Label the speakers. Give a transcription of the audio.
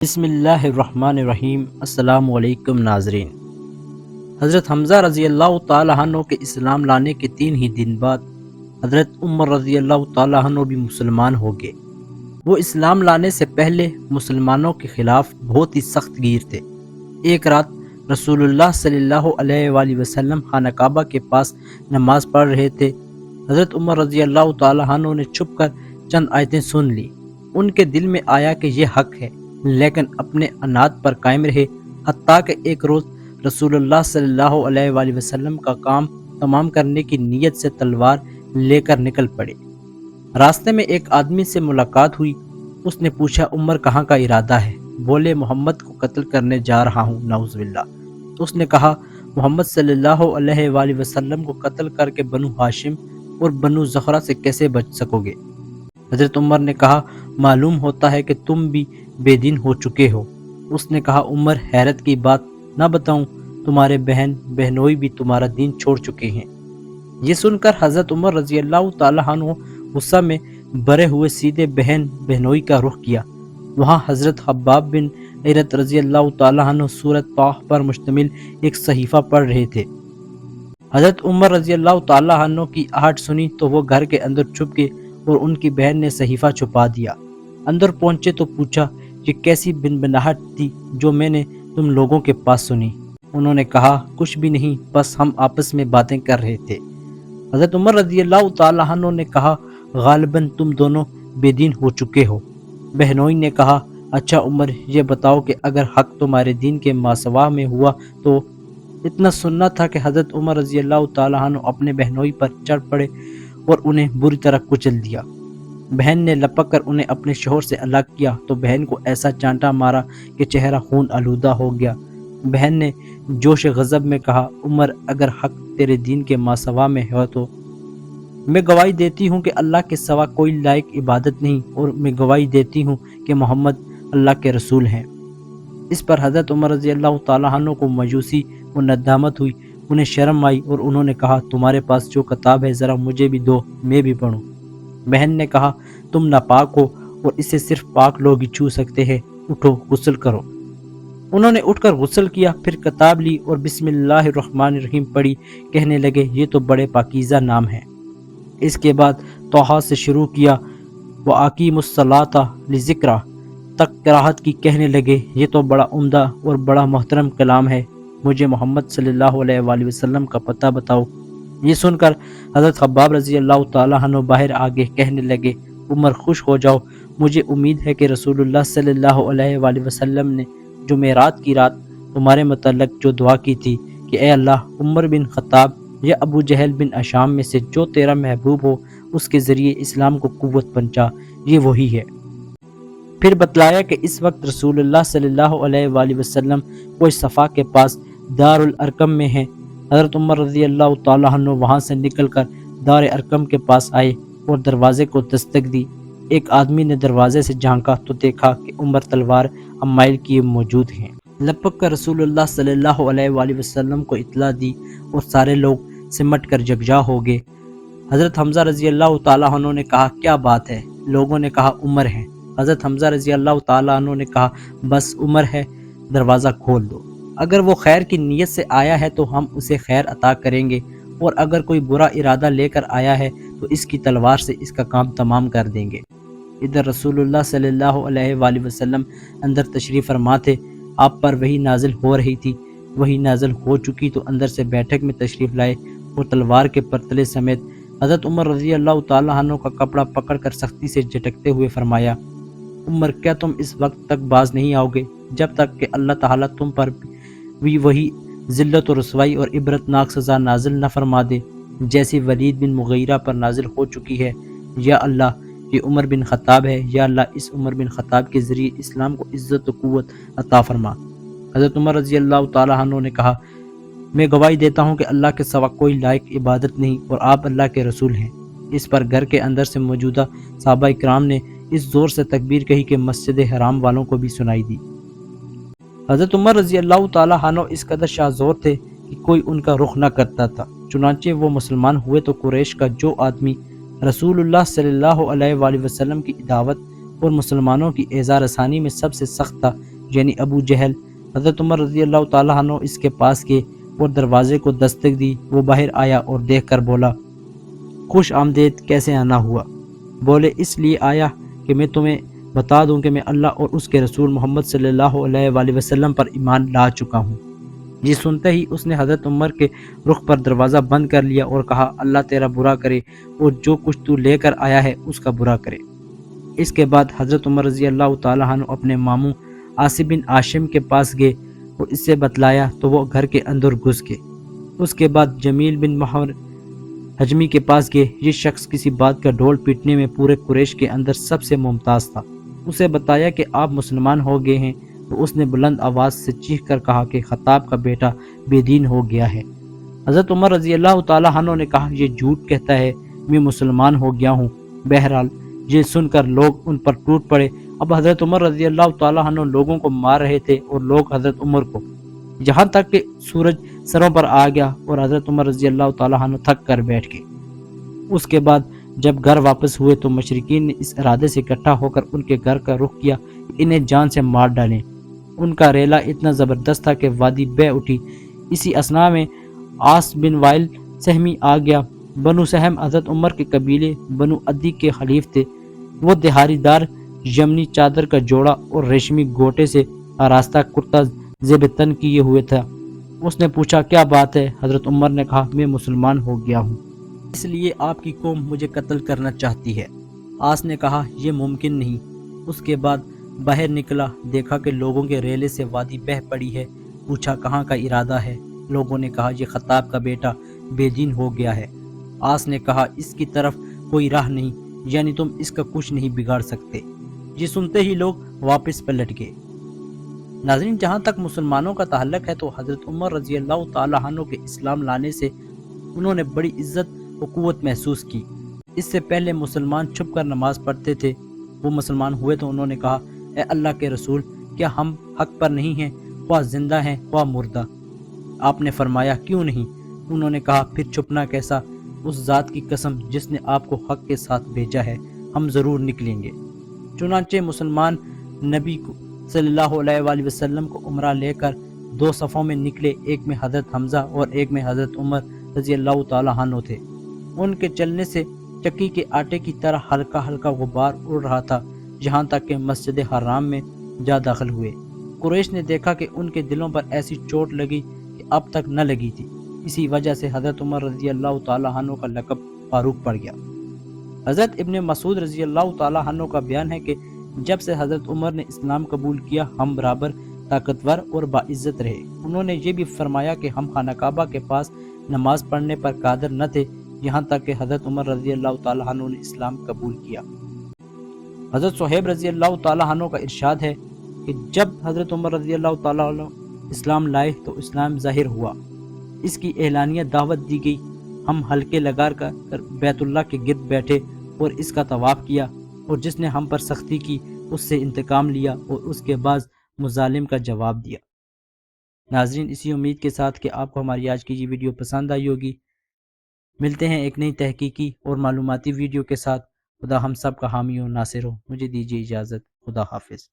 Speaker 1: بسم اللہ الرحمن الرحیم۔ السلام علیکم ناظرین۔ حضرت حمزہ رضی اللہ تعالیٰ عنہ کے اسلام لانے کے 3 ہی دن بعد حضرت عمر رضی اللہ تعالیٰ عنہ بھی مسلمان ہو گئے۔ وہ اسلام لانے سے پہلے مسلمانوں کے خلاف بہت ہی سخت گیر تھے۔ ایک رات رسول اللہ صلی اللہ علیہ وآلہ وسلم خانہ کعبہ کے پاس نماز پڑھ رہے تھے۔ حضرت عمر رضی اللہ تعالیٰ عنہ نے چھپ کر چند آیتیں سن لی۔ ان کے دل میں آیا کہ یہ حق ہے، لیکن اپنے عناد پر قائم رہے، حتیٰ کہ ایک روز رسول اللہ صلی اللہ علیہ وآلہ وسلم کا کام تمام کرنے کی نیت سے تلوار لے کر نکل پڑے۔ راستے میں ایک آدمی سے ملاقات ہوئی۔ اس نے پوچھا، عمر کہاں کا ارادہ ہے؟ بولے، محمد کو قتل کرنے جا رہا ہوں، نعوذ باللہ۔ اس نے کہا، محمد صلی اللہ علیہ وآلہ وسلم کو قتل کر کے بنو ہاشم اور بنو زہرہ سے کیسے بچ سکو گے؟ حضرت عمر نے کہا، معلوم ہوتا ہے کہ تم بھی بے دین ہو چکے ہو۔ اس نے کہا، عمر حیرت کی بات نہ بتاؤں، تمہارے بہن بہنوئی بھی تمہارا دین چھوڑ چکے ہیں۔ یہ سن کر حضرت عمر رضی اللہ تعالیٰ عنہ غصہ میں بھرے ہوئے سیدھے بہن بہنوئی کا رخ کیا۔ وہاں حضرت حباب بن ارت رضی اللہ تعالیٰ عنہ سورۃ طٰ پر مشتمل ایک صحیفہ پڑھ رہے تھے۔ حضرت عمر رضی اللہ تعالیٰ عنہ کی آہٹ سنی تو وہ گھر کے اندر چھپ گئے اور ان کی بہن نے صحیفہ چھپا دیا۔ اندر پہنچے تو پوچھا، یہ کیسی بنبناہٹ تھی جو میں نے تم لوگوں کے پاس سنی؟ انہوں نے کہا، کچھ بھی نہیں، بس ہم آپس میں باتیں کر رہے تھے۔ حضرت عمر رضی اللہ تعالیٰ عنہ نے کہا، غالباً تم دونوں بے دین ہو چکے ہو۔ بہنوئی نے کہا، اچھا عمر، یہ بتاؤ کہ اگر حق تمہارے دین کے ماسوا میں ہوا تو؟ اتنا سننا تھا کہ حضرت عمر رضی اللہ تعالیٰ عنہ اپنے بہنوئی پر چڑھ پڑے اور انہیں بری طرح کچل دیا۔ بہن نے لپک کر انہیں اپنے شوہر سے الگ کیا تو بہن کو ایسا چانٹا مارا کہ چہرہ خون آلودہ ہو گیا۔ بہن نے جوش غضب میں کہا، عمر، اگر حق تیرے دین کے ماسوا میں ہو تو میں گواہی دیتی ہوں کہ اللہ کے سوا کوئی لائق عبادت نہیں، اور میں گواہی دیتی ہوں کہ محمد اللہ کے رسول ہیں۔ اس پر حضرت عمر رضی اللہ تعالیٰ عنہ کو مایوسی و ندامت ہوئی، انہیں شرم آئی اور انہوں نے کہا، تمہارے پاس جو کتاب ہے ذرا مجھے بھی دو، میں بھی پڑھوں۔ بہن نے کہا، تم ناپاک ہو اور اسے صرف پاک لوگ ہی چھو سکتے ہیں، اٹھو غسل کرو۔ انہوں نے اٹھ کر غسل کیا، پھر کتاب لی اور بسم اللہ الرحمن الرحیم پڑھی۔ کہنے لگے، یہ تو بڑے پاکیزہ نام ہے۔ اس کے بعد طٰ سے شروع کیا، وَأَقِیمُوا الصَّلَاةَ لِذِکْرِی تک قراءت کی۔ کہنے لگے، یہ تو بڑا عمدہ اور بڑا محترم کلام ہے، مجھے محمد صلی اللہ علیہ وآلہ وسلم کا پتہ بتاؤ۔ یہ سن کر حضرت حباب رضی اللہ تعالیٰ عنہ باہر آگے، کہنے لگے، عمر خوش ہو جاؤ، مجھے امید ہے کہ رسول اللہ صلی اللہ علیہ وآلہ وسلم نے جو معراج کی رات تمہارے متعلق جو دعا کی تھی کہ اے اللہ، عمر بن خطاب یا ابو جہل بن اشام میں سے جو تیرا محبوب ہو اس کے ذریعے اسلام کو قوت پہنچا، یہ وہی ہے۔ پھر بتلایا کہ اس وقت رسول اللہ صلی اللہ علیہ وآلہ وسلم کوئی صفا کے پاس دار الارقم میں ہیں۔ حضرت عمر رضی اللہ تعالیٰ عنہ وہاں سے نکل کر دار ارقم کے پاس آئے اور دروازے کو دستک دی۔ ایک آدمی نے دروازے سے جھانکا تو دیکھا کہ عمر تلوار حمائل کیے موجود ہیں۔ لپک کر رسول اللہ صلی اللہ علیہ وآلہ وسلم کو اطلاع دی اور سارے لوگ سمٹ کر یکجا ہو گئے۔ حضرت حمزہ رضی اللہ تعالیٰ عنہ نے کہا، کیا بات ہے؟ لوگوں نے کہا، عمر ہے۔ حضرت حمزہ رضی اللہ تعالیٰ عنہ نے کہا، بس عمر ہے، دروازہ کھول دو۔ اگر وہ خیر کی نیت سے آیا ہے تو ہم اسے خیر عطا کریں گے، اور اگر کوئی برا ارادہ لے کر آیا ہے تو اس کی تلوار سے اس کا کام تمام کر دیں گے۔ ادھر رسول اللہ صلی اللہ علیہ وآلہ وسلم اندر تشریف فرما تھے۔ آپ پر وحی نازل ہو رہی تھی۔ وحی نازل ہو چکی تو اندر سے بیٹھک میں تشریف لائے اور تلوار کے پرتلے سمیت حضرت عمر رضی اللہ تعالیٰ عنہ کا کپڑا پکڑ کر سختی سے جھٹکتے ہوئے فرمایا، عمر، کیا تم اس وقت تک باز نہیں آؤ گے جب تک کہ اللہ تعالیٰ تم پر بھی وہی ذلت و رسوائی اور عبرتناک سزا نازل نہ فرما دے جیسی ولید بن مغیرہ پر نازل ہو چکی ہے؟ یا اللہ، یہ عمر بن خطاب ہے، یا اللہ اس عمر بن خطاب کے ذریعے اسلام کو عزت و قوت عطا فرما۔ حضرت عمر رضی اللہ تعالیٰ عنہ نے کہا، میں گواہی دیتا ہوں کہ اللہ کے سوا کوئی لائق عبادت نہیں اور آپ اللہ کے رسول ہیں۔ اس پر گھر کے اندر سے موجودہ صحابہ کرام نے اس زور سے تکبیر کہی کہ مسجد حرام والوں کو بھی سنائی دی۔ حضرت عمر رضی اللہ تعالیٰ عنہ اس قدر شاذور تھے کہ کوئی ان کا رخ نہ کرتا تھا۔ چنانچہ وہ مسلمان ہوئے تو قریش کا جو آدمی رسول اللہ صلی اللہ علیہ وآلہ وسلم کی دعوت اور مسلمانوں کی اعزا رسانی میں سب سے سخت تھا، یعنی ابو جہل۔ حضرت عمر رضی اللہ تعالیٰ عنہ اس کے پاس گئے اور دروازے کو دستک دی۔ وہ باہر آیا اور دیکھ کر بولا، خوش آمدید، کیسے آنا ہوا؟ بولے، اس لیے آیا کہ میں تمہیں بتا دوں کہ میں اللہ اور اس کے رسول محمد صلی اللہ علیہ وآلہ وسلم پر ایمان لا چکا ہوں۔ یہ سنتے ہی اس نے حضرت عمر کے رخ پر دروازہ بند کر لیا اور کہا، اللہ تیرا برا کرے اور جو کچھ تو لے کر آیا ہے اس کا برا کرے۔ اس کے بعد حضرت عمر رضی اللہ تعالیٰ عنہ اپنے ماموں عاصم بن عاشم کے پاس گئے اور اس سے بتلایا تو وہ گھر کے اندر گھس گئے۔ اس کے بعد جمیل بن محمد حجمی کے پاس گئے۔ یہ شخص کسی بات کا ڈھول پیٹنے میں پورے قریش کے اندر سب سے ممتاز تھا۔ اسے بتایا کہ آپ مسلمان ہو گئے ہیں تو اس نے بلند آواز سے چیخ کر کہا کہ خطاب کا بیٹا بے دین ہو گیا ہے۔ حضرت عمر رضی اللہ تعالیٰ عنہ نے کہا، یہ جھوٹ کہتا ہے، میں مسلمان ہو گیا ہوں۔ بہرحال یہ سن کر لوگ ان پر ٹوٹ پڑے۔ اب حضرت عمر رضی اللہ تعالیٰ عنہ لوگوں کو مار رہے تھے اور لوگ حضرت عمر کو، جہاں تک کہ سورج سروں پر آ گیا اور حضرت عمر رضی اللہ تعالیٰ عنہ تھک کر بیٹھ گئے۔ اس کے بعد جب گھر واپس ہوئے تو مشرکین نے اس ارادے سے اکٹھا ہو کر ان کے گھر کا رخ کیا کہ انہیں جان سے مار ڈالیں۔ ان کا ریلا اتنا زبردست تھا کہ وادی بہ اٹھی۔ اسی اثنا میں عاص بن وائل سہمی آ گیا۔ بنو سہم حضرت عمر کے قبیلے بنو عدی کے خلیف تھے۔ وہ دہاری دار یمنی چادر کا جوڑا اور ریشمی گوٹے سے آراستہ کرتا زیب تن کیے ہوئے تھا۔ اس نے پوچھا، کیا بات ہے؟ حضرت عمر نے کہا، میں مسلمان ہو گیا ہوں، اس لیے آپ کی قوم مجھے قتل کرنا چاہتی ہے۔ عاص نے کہا، یہ ممکن نہیں۔ اس کے بعد باہر نکلا، دیکھا کہ لوگوں کے ریلے سے وادی بہہ پڑی ہے۔ پوچھا، کہاں کا ارادہ ہے؟ لوگوں نے کہا، یہ خطاب کا بیٹا بے دین ہو گیا ہے۔ عاص نے کہا، اس کی طرف کوئی راہ نہیں، یعنی تم اس کا کچھ نہیں بگاڑ سکتے۔ یہ سنتے ہی لوگ واپس پلٹ گئے۔ ناظرین، جہاں تک مسلمانوں کا تعلق ہے تو حضرت عمر رضی اللہ تعالیٰ عنہ کے اسلام لانے سے انہوں نے بڑی عزت و قوت محسوس کی۔ اس سے پہلے مسلمان چھپ کر نماز پڑھتے تھے۔ وہ مسلمان ہوئے تو انہوں نے کہا، اے اللہ کے رسول، کیا ہم حق پر نہیں ہیں، خواہ زندہ ہیں خواہ مردہ؟ آپ نے فرمایا، کیوں نہیں؟ انہوں نے کہا، پھر چھپنا کیسا؟ اس ذات کی قسم جس نے آپ کو حق کے ساتھ بھیجا ہے، ہم ضرور نکلیں گے۔ چنانچہ مسلمان نبی صلی اللہ علیہ وآلہ وسلم کو عمرہ لے کر دو صفوں میں نکلے، ایک میں حضرت حمزہ اور ایک میں حضرت عمر رضی اللہ تعالیٰ عنہ تھے۔ ان کے چلنے سے چکی کے آٹے کی طرح ہلکا ہلکا غبار اڑ رہا تھا، جہاں تک کہ مسجد حرام میں جا داخل ہوئے۔ قریش نے دیکھا کہ ان کے دلوں پر ایسی چوٹ لگی کہ اب تک نہ لگی تھی۔ اسی وجہ سے حضرت عمر رضی اللہ تعالیٰ عنہ کا لقب فاروق پڑ گیا۔ حضرت ابن مسعود رضی اللہ تعالیٰ عنہ کا بیان ہے کہ جب سے حضرت عمر نے اسلام قبول کیا، ہم برابر طاقتور اور باعزت رہے۔ انہوں نے یہ بھی فرمایا کہ ہم خانہ کعبہ کے پاس نماز پڑھنے پر قادر نہ تھے، یہاں تک کہ حضرت عمر رضی اللہ تعالیٰ عنہ نے اسلام قبول کیا۔ حضرت صہیب رضی اللہ تعالیٰ عنہ کا ارشاد ہے کہ جب حضرت عمر رضی اللہ تعالیٰ عنہ اسلام لائے تو اسلام ظاہر ہوا، اس کی اعلانیہ دعوت دی گئی۔ ہم حلقے لگا کر بیت اللہ کے گرد بیٹھے اور اس کا طواف کیا، اور جس نے ہم پر سختی کی اس سے انتقام لیا اور اس کے بعد مظالم کا جواب دیا۔ ناظرین، اسی امید کے ساتھ کہ آپ کو ہماری آج کی یہ ویڈیو پسند آئی ہوگی۔ ملتے ہیں ایک نئی تحقیقی اور معلوماتی ویڈیو کے ساتھ۔ خدا ہم سب کا حامی و ناصر ہو۔ مجھے دیجیے اجازت۔ خدا حافظ۔